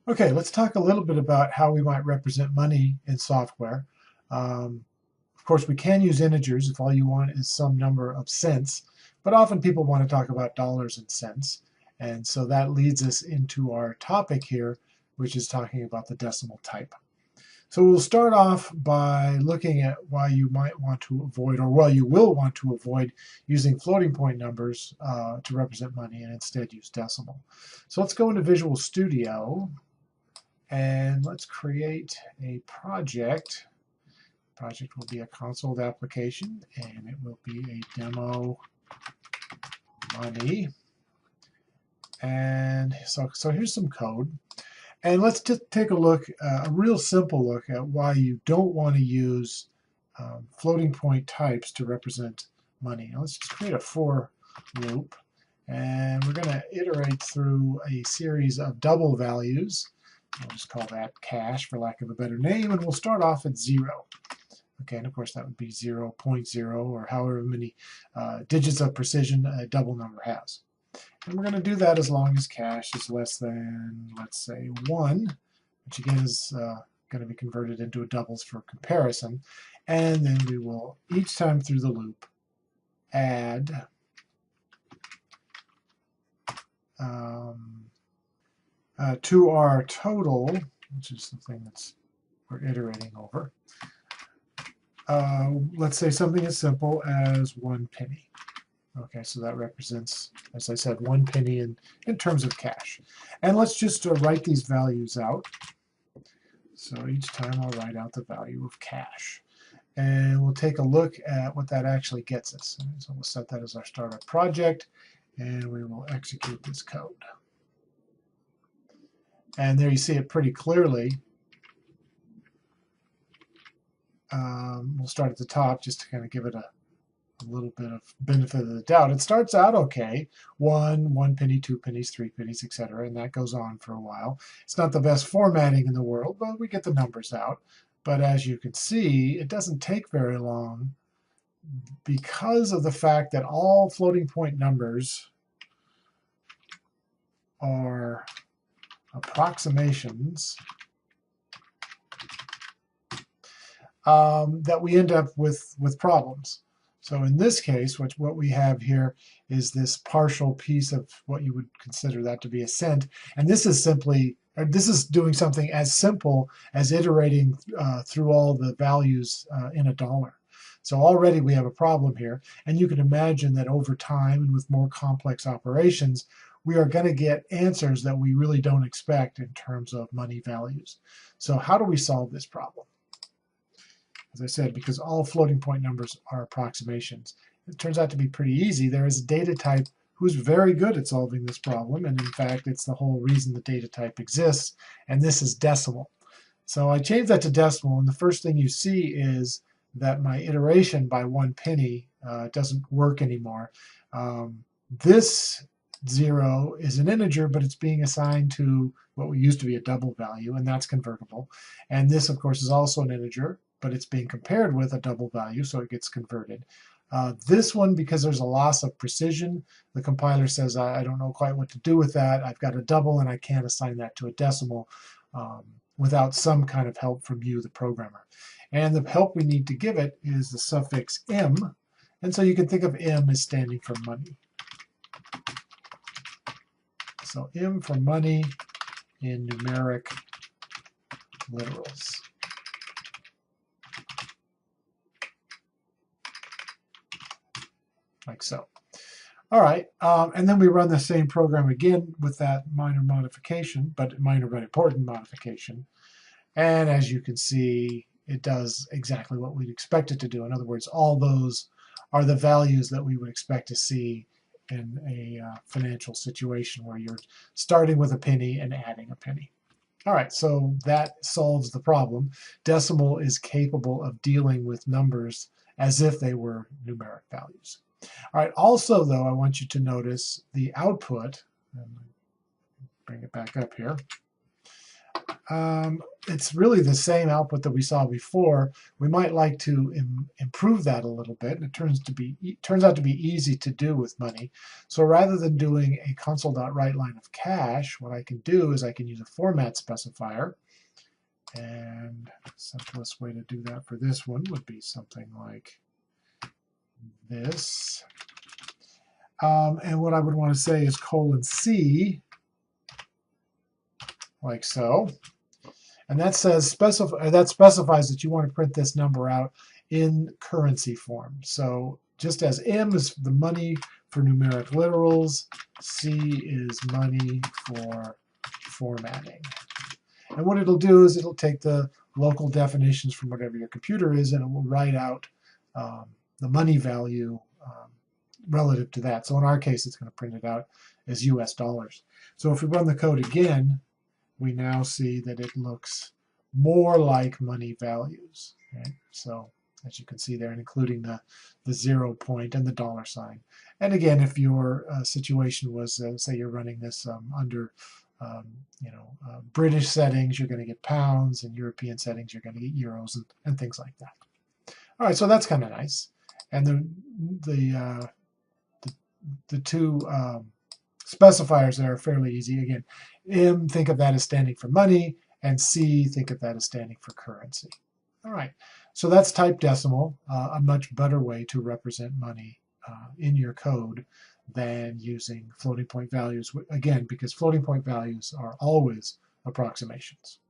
Okay, let's talk a little bit about how we might represent money in software. Of course, we can use integers if all you want is some number of cents, but often people want to talk about dollars and cents. And so that leads us into our topic here, which is talking about the decimal type. So we'll start off by looking at why you might want to avoid, or why you will want to avoid using floating point numbers to represent money and instead use decimal. So let's go into Visual Studio and let's create a project. Project will be a console application and it will be a demo money. And so here's some code. And let's just take a look, a real simple look at why you don't want to use floating point types to represent money. Now let's just create a for loop. And we're going to iterate through a series of double values. We'll just call that cash for lack of a better name. And we'll start off at 0. Okay, and of course that would be 0.0 or however many digits of precision a double number has. And we're going to do that as long as cash is less than, let's say, 1, which again is going to be converted into a doubles for comparison. And then we will, each time through the loop, add to our total, which is the thing that's we're iterating over. Let's say something as simple as 1 penny. Okay, so that represents, as I said, 1 penny in terms of cash. And let's just write these values out. So each time I'll write out the value of cash. And we'll take a look at what that actually gets us. So we'll set that as our startup project, and we will execute this code. And there you see it pretty clearly. We'll start at the top just to kind of give it a little bit of benefit of the doubt. It starts out okay, 1 penny, 2 pennies, 3 pennies, etc., and that goes on for a while. It's not the best formatting in the world, but we get the numbers out. But as you can see, it doesn't take very long because of the fact that all floating point numbers are approximations that we end up with problems. So in this case, what we have here is this partial piece of what you would consider that to be a cent. And this is simply, this is doing something as simple as iterating through all the values in a dollar. So already we have a problem here. And you can imagine that over time and with more complex operations, we are going to get answers that we really don't expect in terms of money values. So how do we solve this problem? As I said, because all floating point numbers are approximations. It turns out to be pretty easy. There is a data type who's very good at solving this problem, and in fact, it's the whole reason the data type exists, and this is decimal. So I changed that to decimal, and the first thing you see is that my iteration by 1 penny doesn't work anymore. This 0 is an integer, but it's being assigned to what used to be a double value, and that's convertible. And this, of course, is also an integer, but it's being compared with a double value, so it gets converted. This one, because there's a loss of precision, the compiler says, I don't know quite what to do with that. I've got a double, and I can't assign that to a decimal without some kind of help from you, the programmer. And the help we need to give it is the suffix m, and so you can think of m as standing for money. So m for money in numeric literals. Like so. All right, and then we run the same program again with that minor modification, but minor but important modification. And as you can see, it does exactly what we'd expect it to do. In other words, all those are the values that we would expect to see in a financial situation where you're starting with a penny and adding a penny. All right, so that solves the problem. Decimal is capable of dealing with numbers as if they were numeric values. All right, also, though, I want you to notice the output. Bring it back up here. It's really the same output that we saw before. We might like to improve that a little bit, and it turns out to be easy to do with money. So rather than doing a console.writeLine of cash, what I can do is I can use a format specifier. And the simplest way to do that for this one would be something like this. And what I would want to say is :C, like so. And that says that specifies that you want to print this number out in currency form. So just as M is the money for numeric literals, C is money for formatting. And what it'll do is it'll take the local definitions from whatever your computer is, and it will write out the money value relative to that. So in our case, it's going to print it out as US dollars. So if we run the code again, we now see that it looks more like money values. Right? So as you can see there, including the 0 point and the $sign. And again, if your situation was, say you're running this under British settings, you're going to get pounds, and European settings, you're going to get euros and things like that. All right, so that's kind of nice. And the two specifiers there are fairly easy. Again, M, think of that as standing for money, and C, think of that as standing for currency. All right, so that's type decimal, a much better way to represent money in your code than using floating point values, again, because floating point values are always approximations.